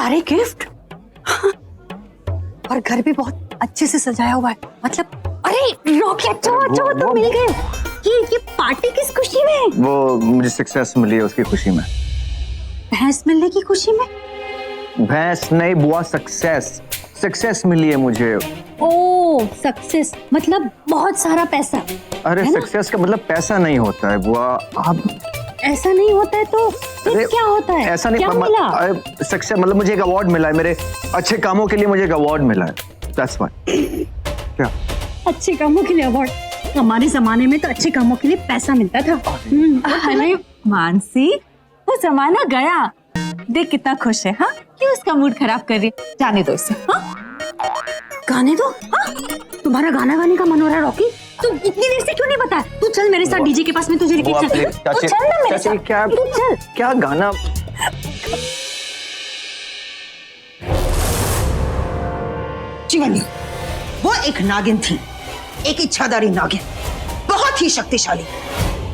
सारे गिफ्ट और घर भी बहुत अच्छे से सजाया हुआ है। मतलब अरे रॉकी, अच्छा तो मिल गए। ये पार्टी किस खुशी में? वो मुझे सक्सेस मिली है उसकी खुशी में। भैंस मिलने की खुशी में? भैंस नहीं बुआ, सक्सेस मिली है मुझे। ओ सक्सेस मतलब बहुत सारा पैसा। अरे सक्सेस का मतलब पैसा नहीं होता है बुआ। आप ऐसा नहीं होता है तो फिर क्या होता है? ऐसा नहीं, क्या मिला? सक्सेस मतलब मुझे एक अवार्ड मिला है, मेरे अच्छे कामों के लिए मुझे एक अवार्ड मिला है। That's why। क्या अच्छे कामों के लिए अवार्ड? हमारे जमाने में तो अच्छे कामों के लिए पैसा मिलता था। अरे मानसी, वो जमाना गया। देख कितना खुश है। हाँ, क्यों उसका मूड खराब कर रही है? जाने दो इसे। हाँ? गाने दो। हाँ? तुम्हारा गाना गाने का मन हो रहा है रॉकी? तू इतनी देर से क्यों नहीं बताया? तू चल मेरे साथ डीजे के पास में, तुझे लेके चल। तू चल ना मेरे साथ। तू चल। क्या गाना? जीवनी, वो एक नागिन थी, एक इच्छाधारी नागिन, बहुत ही शक्तिशाली।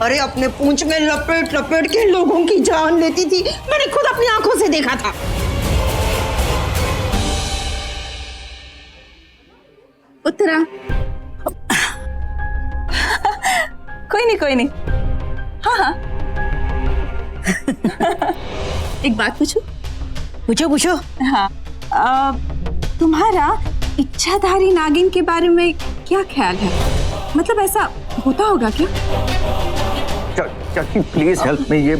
अरे अपने पूंछ में लपेट लपेट के लोगों की जान लेती थी। मैंने खुद अपनी आंखों से देखा था। उत्तरा। कोई नहीं। हाँ। एक बात पूछूं? पूछो। हाँ, तुम्हारा इच्छाधारी नागिन के बारे में क्या ख्याल है? मतलब ऐसा होता होगा क्या? चाची प्लीज हेल्प मी। ये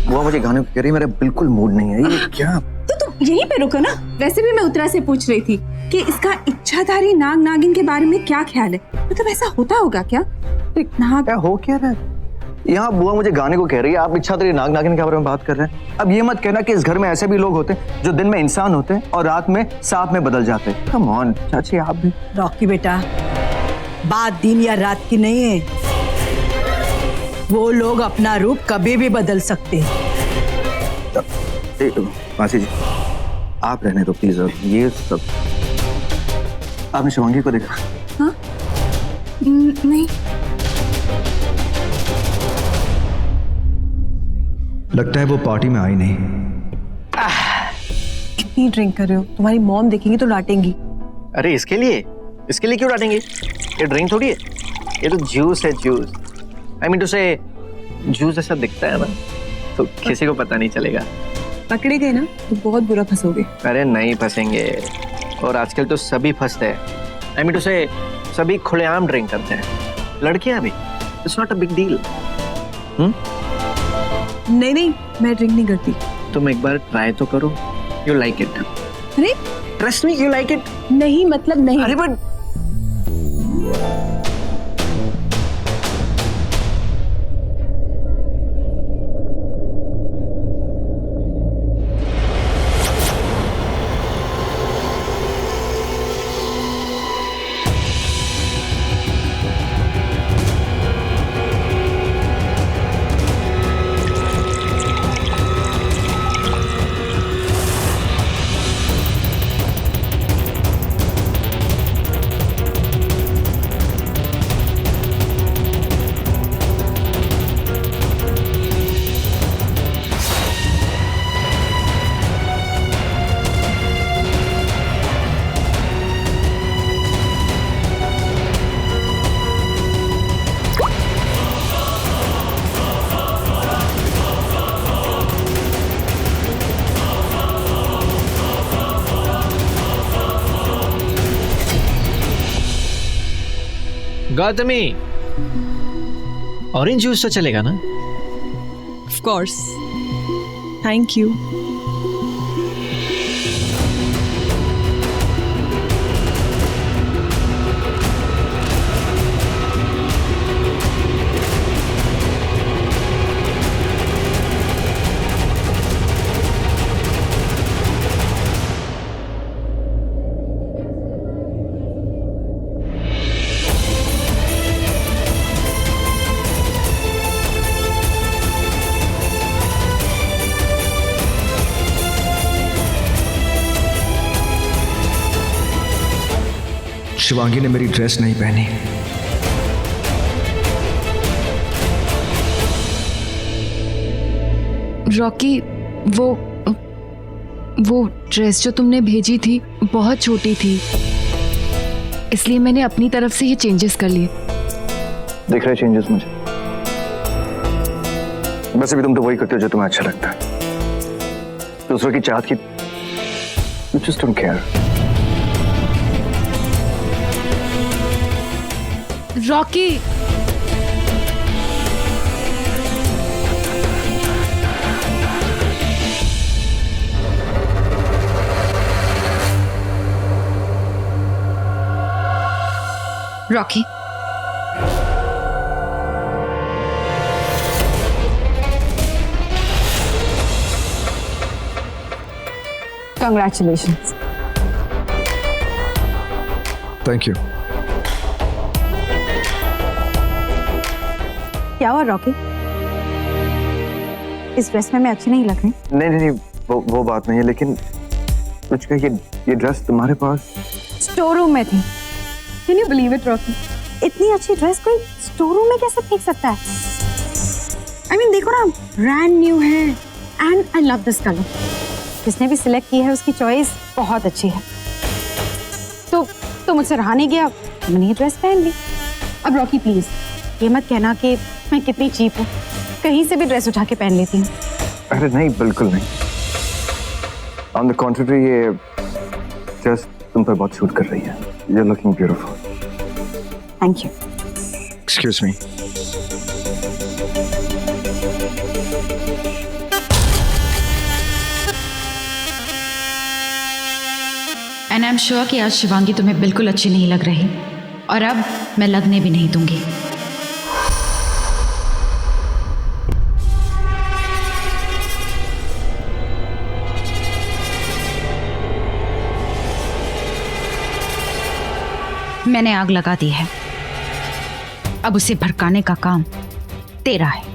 वो मुझे गाने को कह रही है, मेरा बिल्कुल मूड नहीं है। ये क्या? तो तुम यहीं पे रुको ना। वैसे भी मैं उत्तरा से पूछ रही थी कि इसका इच्छाधारी नाग नागिन के बारे में क्या ख्याल है। मतलब ऐसा होता होगा क्या? क्या हो क्या रहा है? यहाँ बुआ मुझे गाने को कह रही है, आप इच्छाधारी नाग नागिन के बारे में बात कर रहे हैं। अब ये मत कहना कि इस घर में ऐसे भी लोग होते हैं जो दिन में इंसान होते हैं और रात में सांप में बदल जाते हैं। कम ऑन चाची, आप भी। रॉकी बेटा, बात दिन या रात की नहीं है। वो लोग अपना रूप कभी भी बदल सकते हैं। मासी जी आप रहने दो प्लीज। ये सब आपने शिवांगी को देखा? हाँ? नहीं। लगता है वो पार्टी में आई नहीं। कितनी ड्रिंक कर रहे हो? तुम्हारी मॉम देखेंगी तो डांटेंगी। अरे इसके लिए क्यों डांटेंगे? ये ड्रिंक थोड़ी है, ये तो जूस है। जूस आई मीन टू से जूस ऐसा दिखता है ना, तो किसी को पता नहीं चलेगा। पकड़े गए ना तो बहुत बुरा फंसोगे। अरे नहीं फंसेंगे, और आजकल तो सभी फंसते हैं। आई मीन टू से सभी खुलेआम ड्रिंक करते हैं, लड़कियां भी। It's not a big deal. नहीं, मैं ड्रिंक नहीं करती। तुम एक बार ट्राई तो करो, यू लाइक इट। अरे trust me, you like it. नहीं मतलब नहीं। अरे बट गौतमी, ऑरेंज जूस तो चलेगा ना? Of course, thank you. Shivangi ने मेरी ड्रेस नहीं पहनी। रॉकी, वो वो ड्रेस जो तुमने भेजी थी बहुत छोटी थी, इसलिए मैंने अपनी तरफ से ये चेंजेस कर लिए। दिख रहे चेंजेस मुझे? वैसे भी तुम तो वही करते हो जो तुम्हें अच्छा लगता है। दूसरों की चाहत की You just don't care. Rocky, Rocky, Congratulations. Thank you. क्या हुआ रॉकी? इस ड्रेस में मैं अच्छी नहीं लग रही? नहीं नहीं नहीं, वो बात नहीं है, लेकिन रुचिका ये ड्रेस तुम्हारे पास स्टोर रूम में थी। Can you believe it, Rocky? इतनी अच्छी ड्रेस कोई स्टोर रूम में कैसे फेंक सकता है? I mean, देखो ना, ब्रांड न्यू है and I love this color. जिसने भी सिलेक्ट की है उसकी चॉइस बहुत अच्छी है। तो मुझसे रहा नहीं गया, मैंने ये ड्रेस पहन ली। अब रॉकी प्लीज ये मत कहना कि मैं कितनी चीप हूँ, कहीं से भी ड्रेस उठा के पहन लेती हूँ। अरे नहीं, बिल्कुल नहीं। ऑन द कॉन्ट्ररी, ये ड्रेस तुम पर बहुत सूट कर रही है। You're looking beautiful. Thank you. Excuse me. And I am sure कि आज शिवांगी तुम्हें बिल्कुल अच्छी नहीं लग रही, और अब मैं लगने भी नहीं दूंगी। मैंने आग लगा दी है, अब उसे भड़काने का काम तेरा है।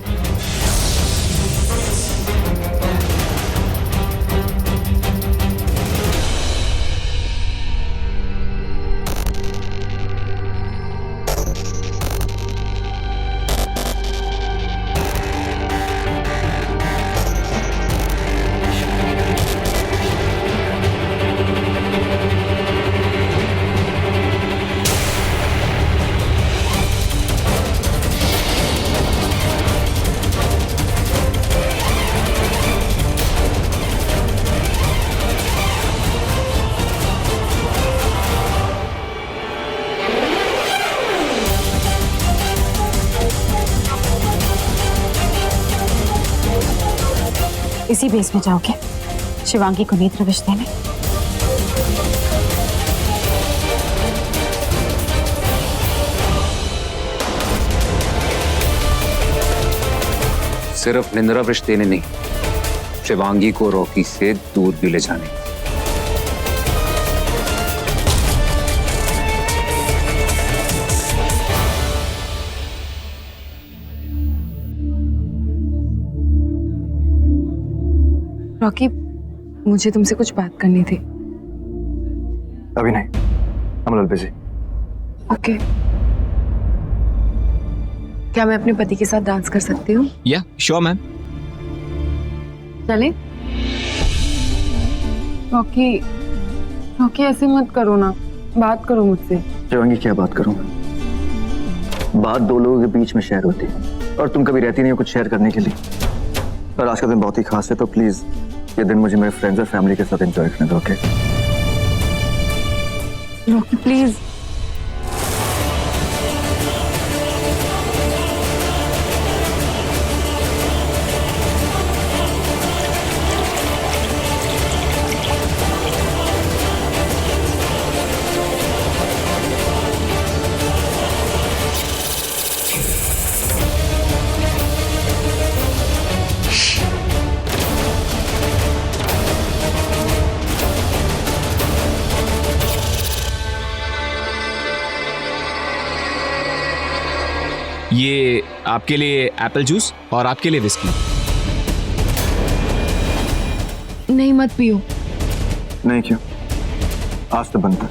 इसी बेस में जाओगे शिवांगी को नींद प्रवेश देने? सिर्फ निंद्रा विष देने नहीं, शिवांगी को रॉकी से दूर भी ले जाने। रॉकी, मुझे तुमसे कुछ बात करनी थी। अभी नहीं, I'm a little busy. Okay. क्या मैं अपने पति के साथ डांस कर सकती हूँ? या श्योर मैम। चले? रॉकी, रॉकी ऐसे मत करो ना, बात करो मुझसे। शिवांगी, क्या बात करूं? बात दो लोगों के बीच में शेयर होती है, और तुम कभी रहती नहीं हो कुछ शेयर करने के लिए। और आज का दिन बहुत ही खास है, तो प्लीज ये दिन मुझे मेरे फ्रेंड्स और फैमिली के साथ एंजॉय करने दो, ओके? Rocky please. ये आपके लिए एप्पल जूस और आपके लिए विस्की। नहीं, मत पियो। नहीं, क्यों? आज तो बनता।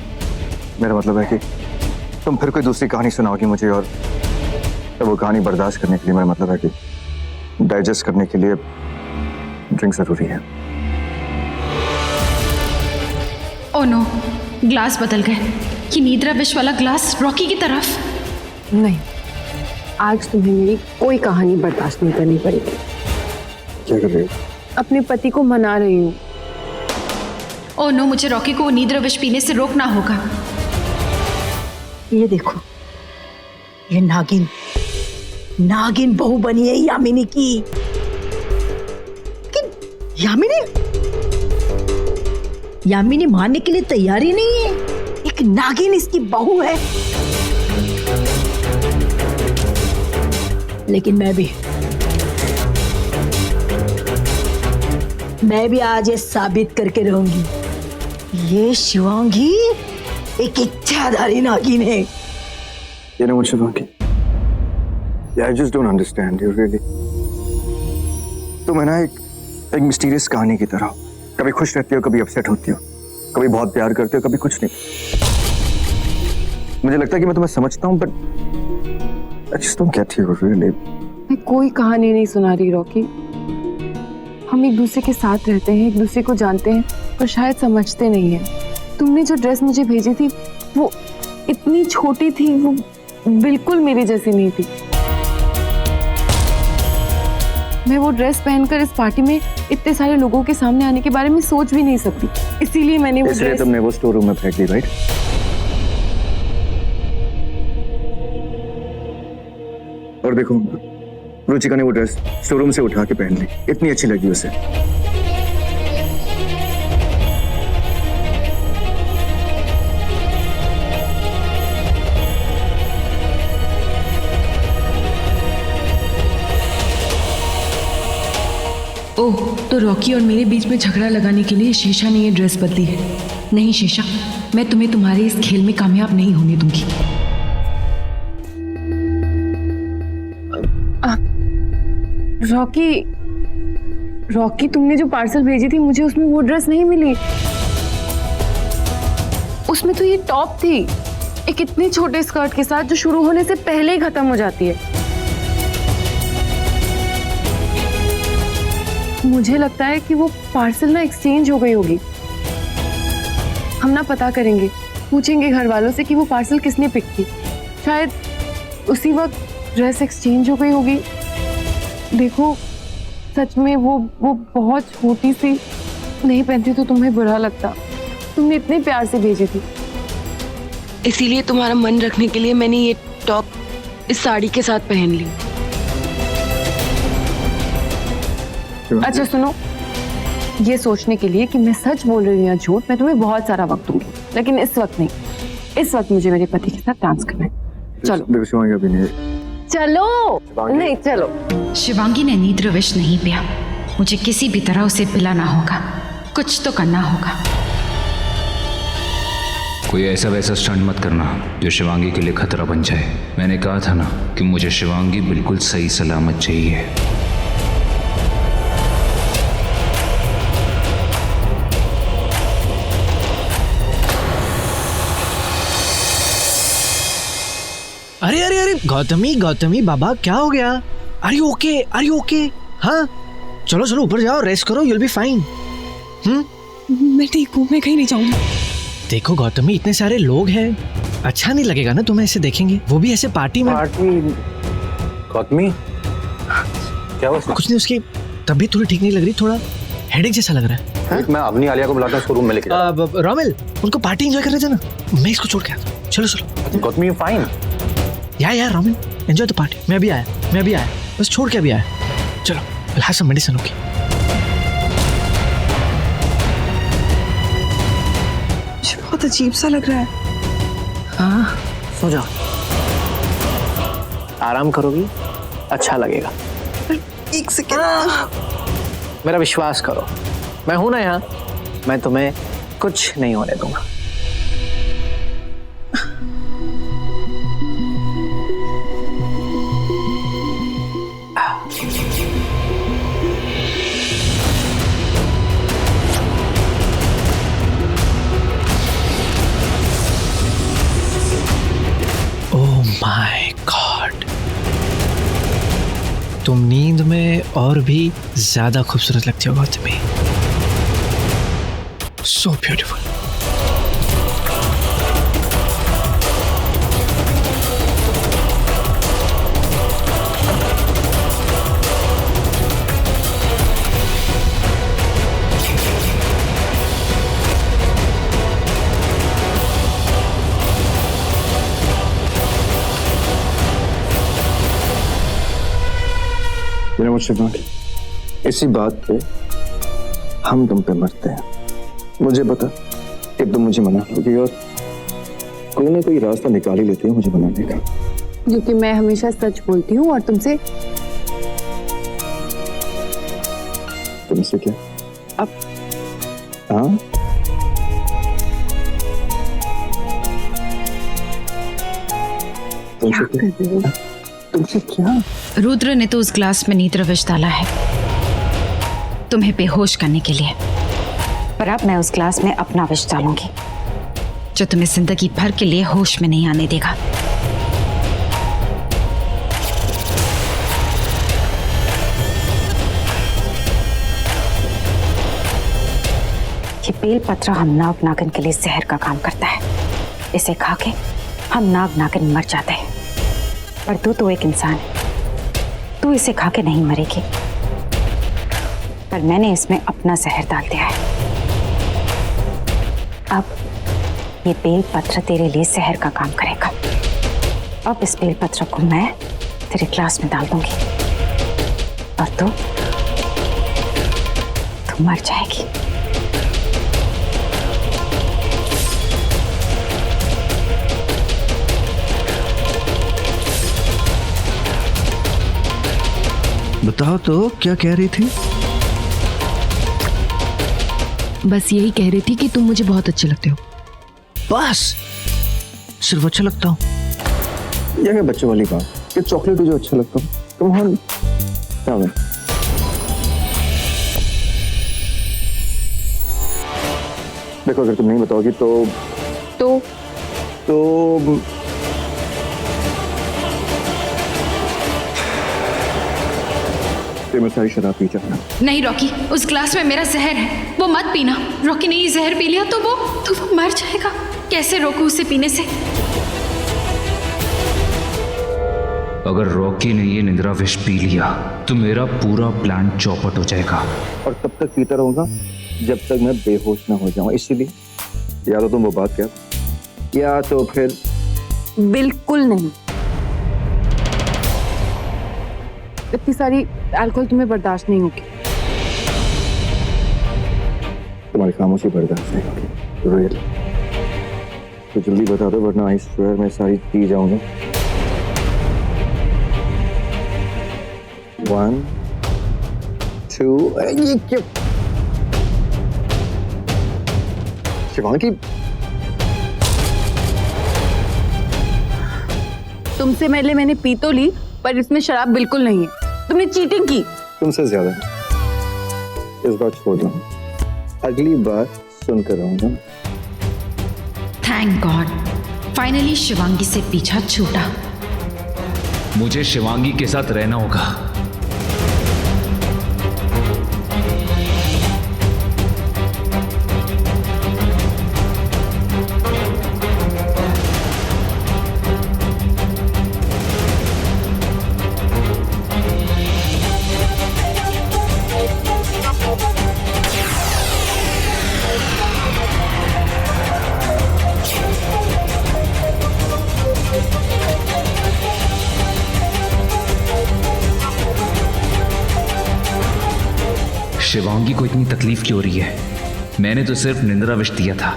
मेरा मतलब है कि तुम फिर कोई दूसरी कहानी सुनाओगी मुझे, और तो वो कहानी बर्दाश्त करने के लिए, मेरा मतलब है कि डाइजेस्ट करने के लिए ड्रिंक जरूरी है। नो, ग्लास बदल गए। ये नींद्रा विश वाला ग्लास रॉकी की तरफ। नहीं, आज तुम्हें मेरी कोई कहानी बर्दाश्त नहीं करनी पड़ेगी। क्या कर रही हो? अपने पति को मना रही हूँ। ओ नो, मुझे रॉकी को नींद्रा विश पीने से रोकना होगा। ये देखो, ये नागिन नागिन बहू बनी है यामिनी की। यामिनी मानने के लिए तैयार ही नहीं है। एक नागिन इसकी बहू है। लेकिन मैं भी आज ये साबित करके रहूंगी, ये शिवांगी एक इच्छाधारी नागिन है। You know what, Shivangi? I just don't understand you really. तुम है ना एक मिस्टीरियस कहानी की तरह, कभी खुश रहती हो, कभी अपसेट होती हो, कभी बहुत प्यार करते हो, कभी कुछ नहीं। मुझे लगता है कि मैं तुम्हें समझता हूँ, but I just don't get you really. मैं कोई कहानी नहीं सुना रही रॉकी। हम एक दूसरे के साथ रहते हैं, एक दूसरे को जानते हैं, पर शायद समझते नहीं हैं। तुमने जो ड्रेस मुझे भेजी थी वो इतनी छोटी थी, वो बिल्कुल मेरी जैसी नहीं थी। मैं वो ड्रेस पहनकर इस पार्टी में इतने सारे लोगों के सामने आने के बारे में सोच भी नहीं सकती, इसीलिए मैंने वो ड्रेस। तुमने वो स्टोर रूम में फेंक दी, राइट? और देखो, रुचिका ने वो ड्रेस स्टोर रूम से उठा के पहन ली, इतनी अच्छी लगी उसे। ओह, तो रॉकी और मेरे बीच में झगड़ा लगाने के लिए शीशा ने ये ड्रेस बदली है। नहीं शीशा, मैं तुम्हें तुम्हारे इस खेल में कामयाब नहीं होने दूंगी। रॉकी, तुमने जो पार्सल भेजी थी मुझे उसमें वो ड्रेस नहीं मिली। उसमें तो ये टॉप थी, एक इतने छोटे स्कर्ट के साथ जो शुरू होने से पहले ही खत्म हो जाती है। मुझे लगता है कि वो पार्सल ना एक्सचेंज हो गई होगी। हम ना पता करेंगे, पूछेंगे घर वालों से कि वो पार्सल किसने पिक की। शायद उसी वक्त ड्रेस एक्सचेंज हो गई होगी। देखो, सच में वो बहुत छोटी सी, नहीं पहनती तो तुम्हें बुरा लगता। तुमने इतने प्यार से भेजी थी, इसीलिए तुम्हारा मन रखने के लिए मैंने ये टॉप इस साड़ी के साथ पहन ली। अच्छा सुनो, ये सोचने के लिए कि मैं सच बोल रही हूँ या झूठ, मैं तुम्हें बहुत सारा वक्त दूंगी, लेकिन इस वक्त नहीं। इस वक्त मुझे मेरे पति के साथ डांस करना है। चलो चलो, नहीं चलो। शिवांगी ने नींद्रा विश नहीं पिया, मुझे किसी भी तरह उसे पिलाना होगा, कुछ तो करना होगा। कोई ऐसा वैसा स्टंट मत करना जो शिवांगी के लिए खतरा बन जाए। मैंने कहा था ना कि मुझे शिवांगी बिल्कुल सही सलामत चाहिए। अरे अरे अरे गौतमी बाबा, क्या हो गया? Are you okay? हाँ, चलो चलो ऊपर जाओ, रेस्ट करो, यूल बी फाइन। मैं ठीक हूँ, मैं कहीं नहीं जाऊंगी। देखो गौतमी, इतने सारे लोग हैं, अच्छा नहीं लगेगा ना तुम्हें ऐसे देखेंगे, वो भी ऐसे पार्टी में। गौतमी, क्या हुआ? कुछ नहीं, उसकी तबीयत थोड़ी ठीक नहीं लग रही, थोड़ा हेडेक जैसा लग रहा है। मैं अपनी आलिया को बुलाता हूँ, उसको रूम में लेके जाता। रोमिल, उनको पार्टी एंजॉय करने देना, मैं इसको छोड़ के आता हूँ। चलो चलो। गौतमी, फाइन यार रोमिल, एंजॉय द पार्टी। मैं भी आया, बस छोड़ के अभी आया। चलो, फिलहाल सब मेडिसिन होगी। बहुत अजीब सा लग रहा है। हाँ, सो जाओ, आराम करोगी, अच्छा लगेगा। एक सेकेंड, मेरा विश्वास करो, मैं हूं ना यहाँ, मैं तुम्हें कुछ नहीं होने दूंगा। माय गॉड, तुम नींद में और भी ज्यादा खूबसूरत लगती हो गौतमी। So beautiful. मेरा मुझसे बात, इसी बात पे हम तुम पे मरते हैं। मुझे पता कि तुम मुझे मना लोगी और कोई ना कोई रास्ता निकाल ही लेती हो मुझे मनाने का। क्योंकि मैं हमेशा सच बोलती हूँ और तुमसे तुमसे क्या? अब हाँ, तुमसे क्या? तुमसे क्या? रुद्र ने तो उस ग्लास में नींद विष डाला है तुम्हें बेहोश करने के लिए, पर अब मैं उस ग्लास में अपना विष डालूंगी जो तुम्हें जिंदगी भर के लिए होश में नहीं आने देगा। ये बेल पत्र हम नाग नागिन के लिए जहर का काम करता है। इसे खा के हम नाग नागिन मर जाते हैं, पर तू तो एक इंसान है, तू इसे खा के नहीं मरेगी, पर मैंने इसमें अपना जहर डाल दिया है। अब ये बेल पत्र तेरे लिए जहर का काम करेगा। अब इस बेल पत्र को मैं तेरे ग्लास में डाल दूंगी और तू मर जाएगी। बताओ तो क्या कह रही थी? बस यही कह रही थी कि तुम मुझे बहुत अच्छे लगते हो। बस सिर्फ अच्छा लगता हूँ? यह क्या बच्चों वाली बात कि चॉकलेट तुझे अच्छा लगता हूँ? तुम हाँ क्या है? देखो अगर तुम नहीं बताओगी तो मैं सारी शराब पी जाऊंगा। नहीं रॉकी, उस ग्लास में मेरा जहर है, वो मत पीना। रॉकी ने ये जहर पी लिया तो वो मर जाएगा। कैसे रोकूं उसे पीने से? अगर रॉकी ने ये निद्रा विष पी लिया तो मेरा पूरा प्लान चौपट हो जाएगा। और तब तक पीता रहूंगा जब तक मैं बेहोश ना हो जाऊं। इसीलिए या तो तुम वो बात क्या, या तो फिर बिल्कुल नहीं। इतनी सारी अल्कोहल तुम्हें बर्दाश्त नहीं होगी। तुम्हारी खामोशी बर्दाश्त नहीं होगी। रियल तो जल्दी बता दो वरना आई स्वेयर मैं सारी पी जाऊंगा। 1 2 ये क्या शिवांगी? तुमसे पहले मैंने पी तो ली पर इसमें शराब बिल्कुल नहीं है। तुमने चीटिंग की। तुमसे ज्यादा। इस बार छोड़ दो, अगली बार सुनकर रहूंगा। थैंक गॉड, फाइनली शिवांगी से पीछा छूटा। मुझे शिवांगी के साथ रहना होगा। शिवांगी को इतनी तकलीफ क्यों हो रही है? मैंने तो सिर्फ निंद्रा विष दिया था।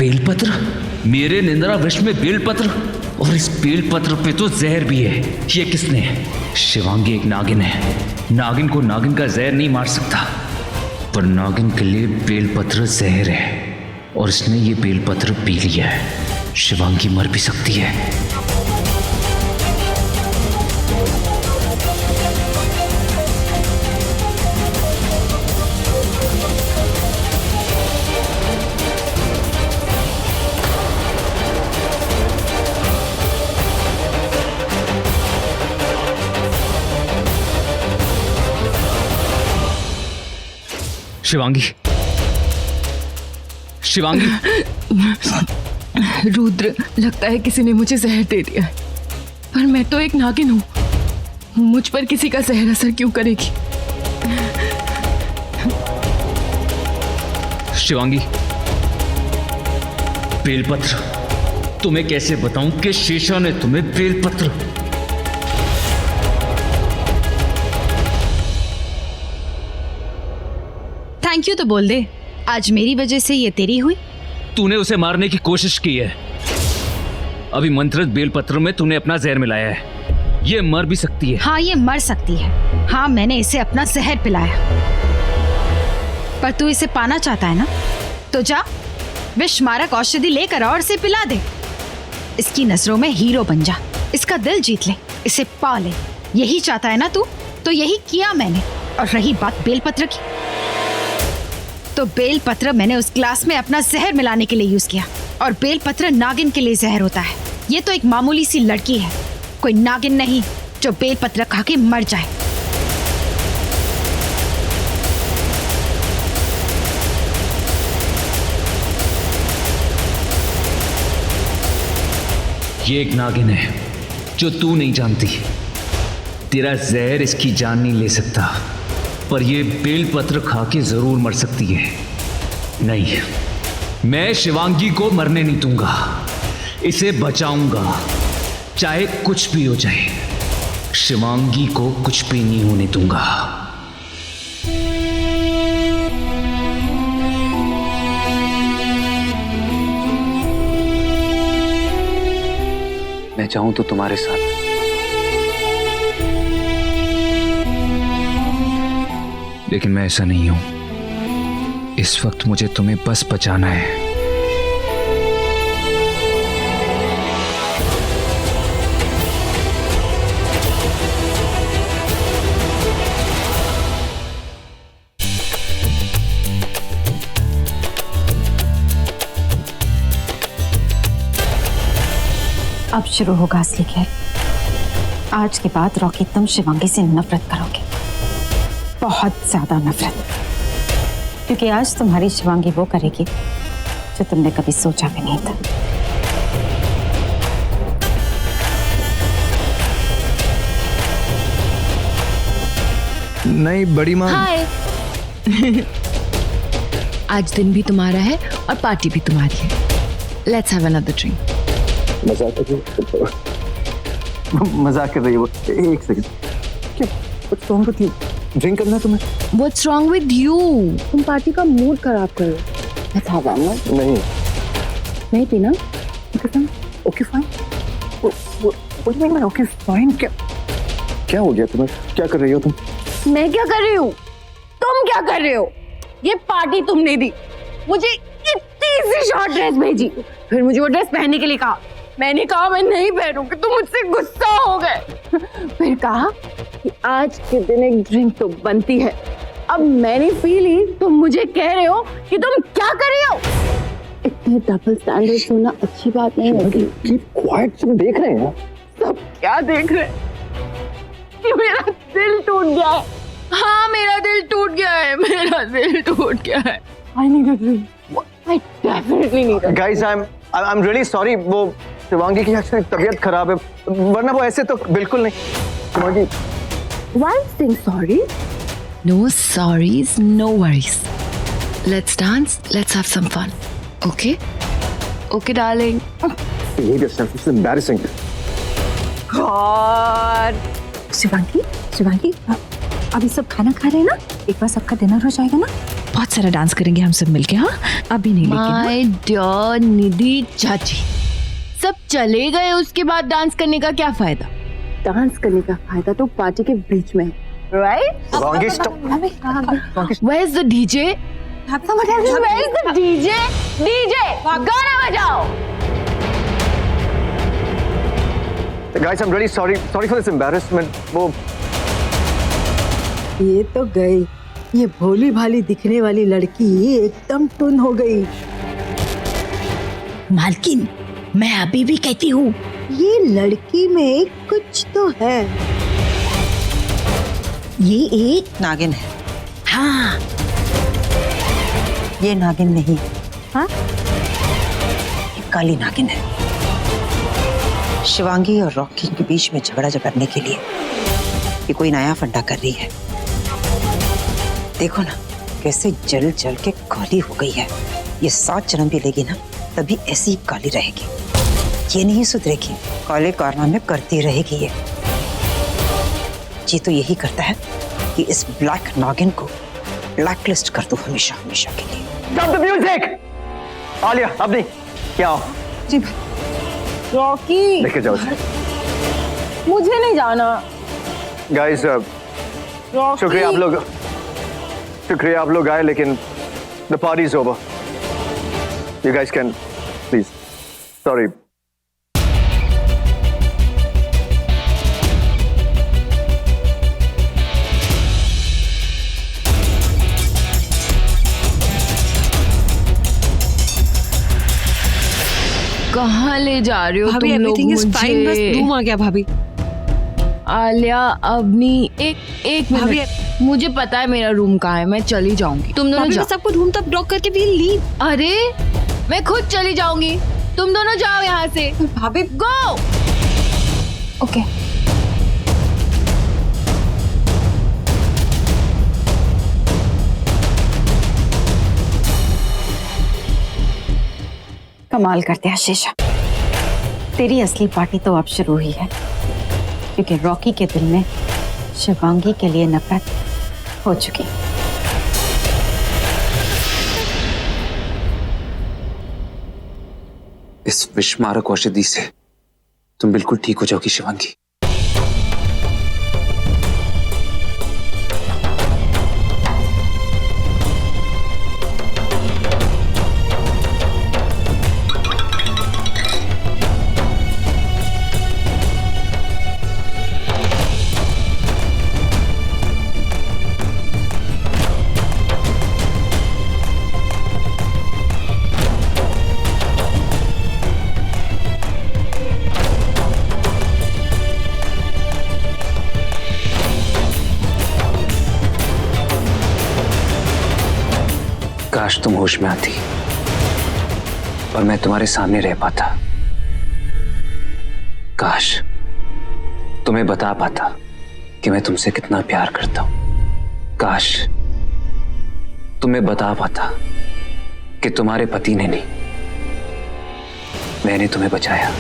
बेलपत्र? मेरे निंद्रा विष में बेलपत्र? और इस बेलपत्र पे तो जहर भी है। ये किसने? शिवांगी एक नागिन है। नागिन को नागिन का जहर नहीं मार सकता, पर नागिन के लिए बेलपत्र जहर है और इसने ये बेलपत्र पी लिया है। शिवांगी मर भी सकती है। शिवांगी, शिवांगी। रुद्र, लगता है किसी ने मुझे जहर दे दिया है, पर मैं तो एक नागिन हूँ। मुझ पर किसी का जहर असर क्यों करेगी? शिवांगी, बेलपत्र, तुम्हें कैसे बताऊं कि शेषा ने तुम्हें बेलपत्र। थैंक यू तो बोल दे, आज मेरी वजह से ये तेरी हुई। तूने उसे मारने की कोशिश की है। अभी मंत्रित बेलपत्र में तूने अपना जहर मिलाया है। ये मर भी सकती है। हाँ, ये मर सकती है। हाँ, मैंने इसे अपना जहर पिलाया। पर तू इसे पाना चाहता है ना, तो जा विषमारक औषधि लेकर और इसे पिला दे। इसकी नजरों में हीरो बन जा, इसका दिल जीत ले, इसे पा ले। यही चाहता है ना तू, तो यही किया मैंने। और रही बात बेलपत्र की, तो बेलपत्र मैंने उस ग्लास में अपना जहर मिलाने के लिए यूज किया। और बेलपत्र नागिन के लिए जहर होता है। ये तो एक मामूली सी लड़की है, कोई नागिन नहीं जो बेलपत्र खा के मर जाए। ये एक नागिन है जो तू नहीं जानती। तेरा जहर इसकी जान नहीं ले सकता, पर ये बेलपत्र खा के जरूर मर सकती है। नहीं, मैं शिवांगी को मरने नहीं दूंगा, इसे बचाऊंगा, चाहे कुछ भी हो जाए। शिवांगी को कुछ भी नहीं होने दूंगा। मैं चाहूं तो तुम्हारे साथ, लेकिन मैं ऐसा नहीं हूं। इस वक्त मुझे तुम्हें बस बचाना है। अब शुरू होगा असली खेल। आज के बाद रॉकी, तुम शिवांगी से नफरत करोगे, बहुत ज्यादा नफरत, क्योंकि आज तुम्हारी शिवांगी वो करेगी जो तुमने कभी सोचा भी नहीं था। नहीं बड़ी माँ। हाय। आज दिन भी तुम्हारा है और पार्टी भी तुम्हारी है। Let's have another drink. मजाक कर रही है वो। एक सेकंड, क्या what's wrong with you? Drink करना है तुम्हें? What's wrong with you? तुम पार्टी का मूड खराब करो। Let's have one. नहीं पीना? Okay fine. What do you mean okay fine? क्या हो गया तुम्हें? क्या कर रही हो तुम? मैं क्या कर रही हूँ? तुम क्या कर रहे हो? ये पार्टी तुमने दी, मुझे इतनी सी शॉर्ट ड्रेस भेजी, फिर मुझे वो ड्रेस पहनने के लिए कहा। मैंने कहा मैं नहीं पहनूंगी, तुम मुझसे गुस्सा हो गए। फिर कहा कि आज के दिन एक ड्रिंक तो बनती है। अब मैंने पी ली, तुम मुझे कह रहे हो कि तुम क्या कर रही हो? इतने डबल स्टैंडर्ड होना अच्छी बात नहीं होती। कीप क्वाइट, सब देख रहे हैं। सब क्या देख रहे हैं? कि मेरा दिल टूट गया है। हाँ, मेरा दिल टूट गया है, मेरा दिल टूट गया है। I need a drink. I definitely need a drink. Guys, I'm really sorry। वो शिवांगी की एक्चुअली तबीयत खराब है, वरना वो ऐसे तो बिल्कुल नहीं। Shivangi, Why saying sorry? No sorries, no worries. Let's dance. Let's have some fun. Okay? Okay, darling. behave yourself, it's embarrassing। God. Shivangi, अभी सब खाना खा रहे हैं ना? एक बार सबका डिनर हो जाएगा ना? बहुत सारा डांस करेंगे हम सब मिलके। हाँ, अभी नहीं, लेकिन माय डियर निधि चाची, सब चले गए, उसके बाद डांस करने का क्या फायदा? डांस करने का फायदा तो पार्टी के बीच में है, right? Where's the DJ? Where's the DJ? DJ, गाना बजाओ। Guys, I'm really sorry for this embarrassment। वो ये तो गई, ये भोली भाली दिखने वाली लड़की एकदम टुन हो गई। मालकिन, मैं अभी भी कहती हूँ, ये लड़की में कुछ तो है। ये एक नागिन है। हाँ, ये नागिन नहीं, हाँ, ये काली नागिन है। शिवांगी और रॉकी के बीच में झगड़ा करने के लिए ये कोई नया फंडा कर रही है। देखो ना कैसे जल जल के काली हो गई है। ये 7 जन्म भी लेगी ना तभी ऐसी ही काली रहेगी, ये नहीं सुधरेगी, काले कारनामे करती रहेगी ये। जी तो यही करता है कि इस ब्लैक नागिन को ब्लैकलिस्ट कर दो हमेशा हमेशा के लिए। Stop the music! आलिया, अब नहीं, क्या हो? जी रॉकी, लेके जाओ उसे। मुझे नहीं जाना। गाइस, रॉकी, शुक्रिया आप लोग आए, लेकिन the party is over. You guys can, please. Sorry. कहाँ ले जा रहे हो भाभी, तुम लोग एवरीथिंग इज फाइन, बस मुझे? धूम आ गया भाभी। आलिया, अबनी, एक भाभी, मिनट, मुझे पता है मेरा रूम कहाँ है, मैं चली जाऊंगी, तुम दोनों भाभी जाओ। बस आपको रूम तक ड्रॉप करके वील लीव। अरे मैं खुद चली जाऊंगी, तुम दोनों जाओ यहाँ से। भाभी गो। ओके। कमाल करते हैं शीशा, तेरी असली पार्टी तो अब शुरू हुई है, क्योंकि रॉकी के दिल में शिवांगी के लिए नफरत हो चुकी। इस विषमारक औषधि से तुम बिल्कुल ठीक हो जाओगी शिवांगी। काश तुम होश में आती और मैं तुम्हारे सामने रह पाता। काश तुम्हें बता पाता कि मैं तुमसे कितना प्यार करता हूं। काश तुम्हें बता पाता कि तुम्हारे पति ने नहीं, मैंने तुम्हें बचाया।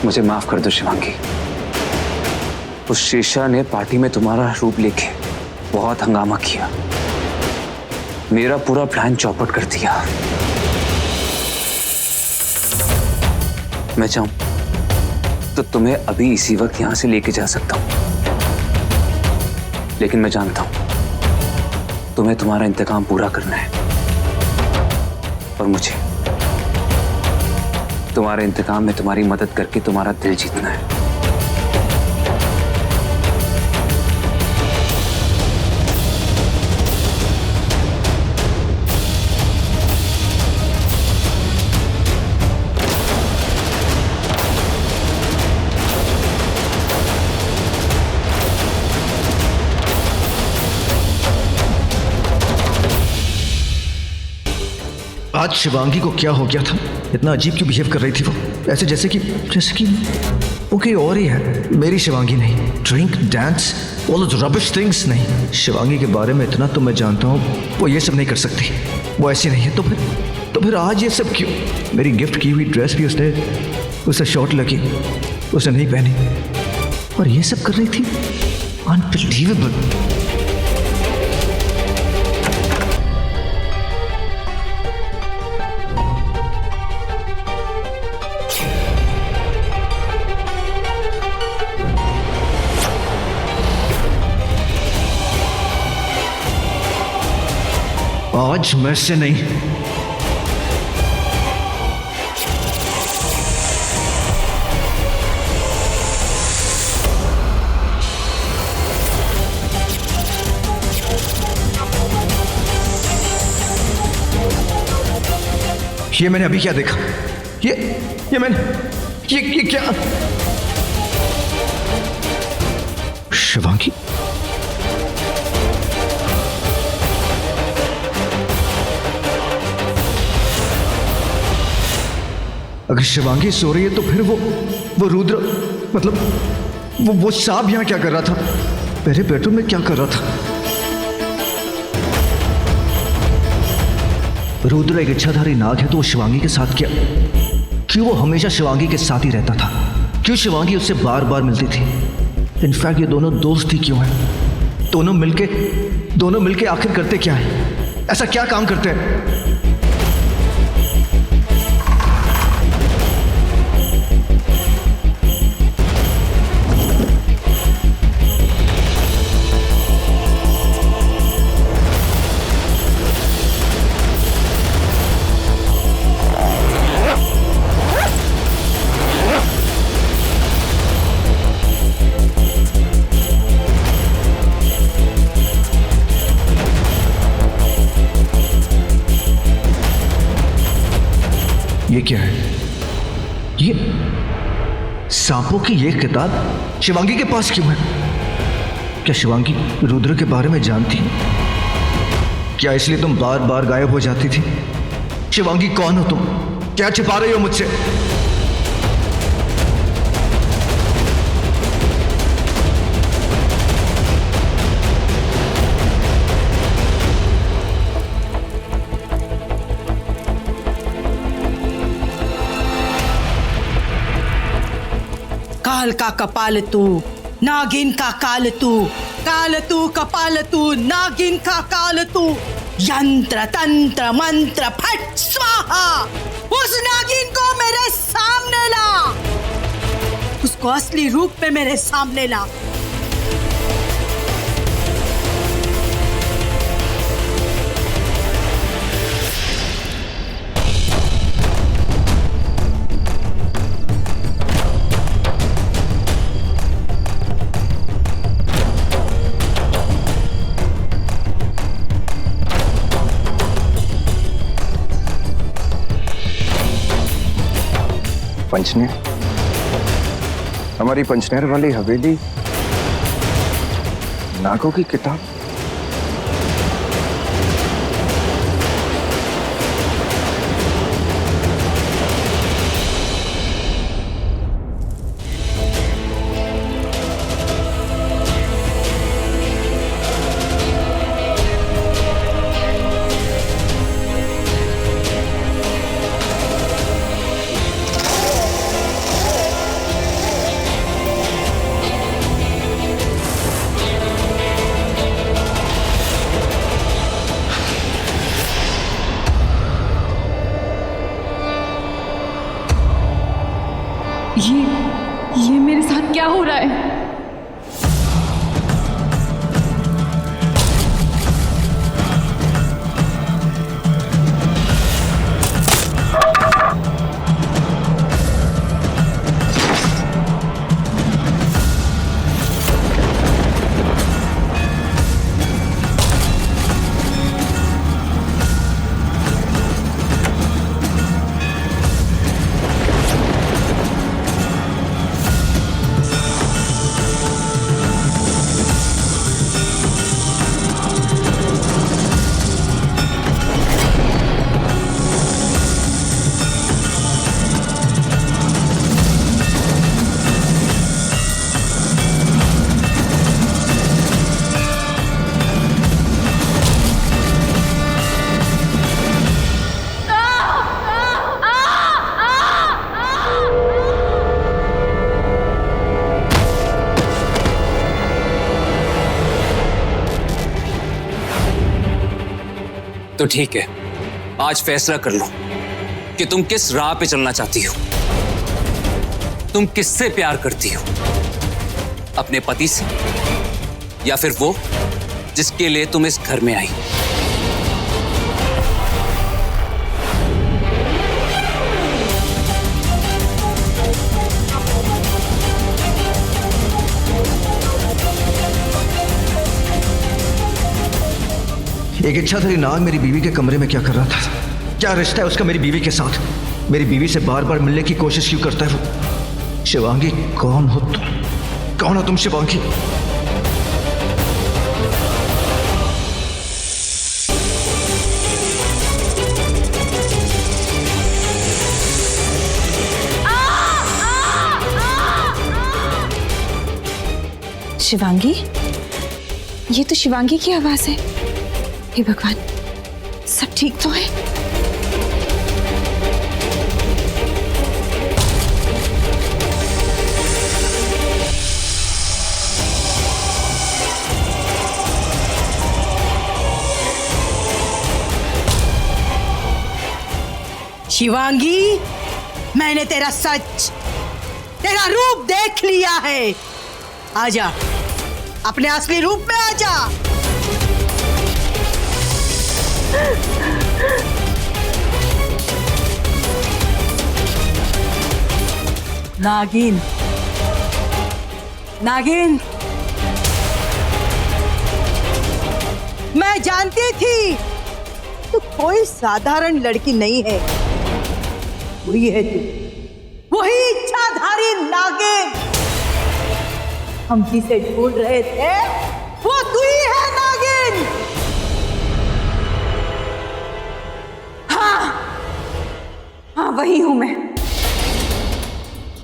मुझे माफ कर दो शिवांगी। उस शीशा ने पार्टी में तुम्हारा रूप लेके बहुत हंगामा किया, मेरा पूरा प्लान चौपट कर दिया। मैं चाहूं तो तुम्हें अभी इसी वक्त यहां से लेके जा सकता हूं, लेकिन मैं जानता हूं तुम्हें तुम्हारा इंतकाम पूरा करना है और मुझे तुम्हारे इंतकाम में तुम्हारी मदद करके तुम्हारा दिल जीतना है। आज शिवांगी को क्या हो गया था? इतना अजीब क्यों बिहेव कर रही थी वो? ऐसे जैसे कि वो कहीं और ही है, मेरी शिवांगी नहीं। Drink, dance, all those rubbish things नहीं। शिवांगी के बारे में इतना तो मैं जानता हूँ, वो ये सब नहीं कर सकती, वो ऐसी नहीं है। तो फिर आज ये सब क्यों? मेरी गिफ्ट की हुई ड्रेस भी उसे शॉर्ट लगी, उसे नहीं पहनी और ये सब कर रही थी। अनबिलीवेबल। आज मैं से नहीं। ये मैंने अभी क्या देखा? ये मैंने ये क्या? शिवांगी अगर शिवांगी सो रही है तो फिर वो रुद्र, मतलब वो सांप यहाँ क्या कर रहा था? मेरे बेडरूम में क्या कर रहा था? रुद्र एक इच्छाधारी नाग है तो वो शिवांगी के साथ क्या? क्यों वो हमेशा शिवांगी के साथ ही रहता था? क्यों शिवांगी उससे बार बार मिलती थी? इनफैक्ट ये दोनों दोस्त ही क्यों हैं? दोनों मिलके आखिर करते क्या है? ऐसा क्या काम करते हैं? ये क्या है? ये सांपों की ये किताब शिवांगी के पास क्यों है? क्या शिवांगी रुद्र के बारे में जानती है? क्या इसलिए तुम बार बार गायब हो जाती थी? शिवांगी कौन हो तुम? क्या छिपा रही हो मुझसे? काल का कपाल तू, नागिन का काल तू कपाल तू, नागिन का काल तू, यंत्र तंत्र मंत्र फट स्वाहा। उस नागिन को मेरे सामने ला, उसको असली रूप में मेरे सामने ला। पंचनेर, हमारी पंचनेर वाली हवेली, नागों की किताब। ये मेरे साथ क्या हो रहा है? तो ठीक है, आज फैसला कर लो कि तुम किस राह पे चलना चाहती हो। तुम किससे प्यार करती हो, अपने पति से या फिर वो जिसके लिए तुम इस घर में आई? एक इच्छाधारी नाग मेरी बीवी के कमरे में क्या कर रहा था? क्या रिश्ता है उसका मेरी बीवी के साथ? मेरी बीवी से बार बार मिलने की कोशिश क्यों करता है वो? शिवांगी कौन हो तुम? कौन हो तुम शिवांगी? शिवांगी, ये तो शिवांगी की आवाज है। हे भगवान, सब ठीक तो है? शिवांगी, मैंने तेरा सच, तेरा रूप देख लिया है। आजा, अपने असली रूप में आजा। नागिन, नागिन, मैं जानती थी तू कोई साधारण लड़की नहीं है। वही है तू, वही इच्छाधारी नागिन। हम जिसे ढूंढ रहे थे वो तू ही है नागिन। हाँ, वही हूं मैं,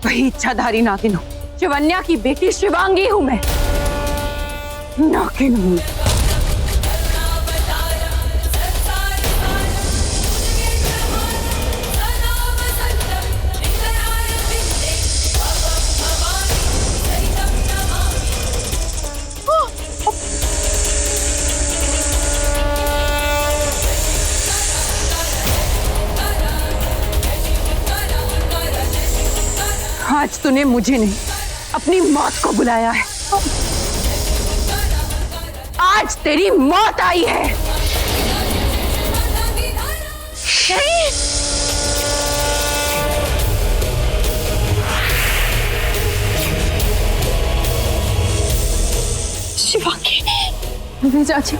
वही इच्छाधारी नागिन हूं। शिवन्या की बेटी शिवांगी हूं मैं, नागिन हूं। आज तूने मुझे नहीं, अपनी मौत को बुलाया है। आज तेरी मौत आई है। शिवांगी, चाची,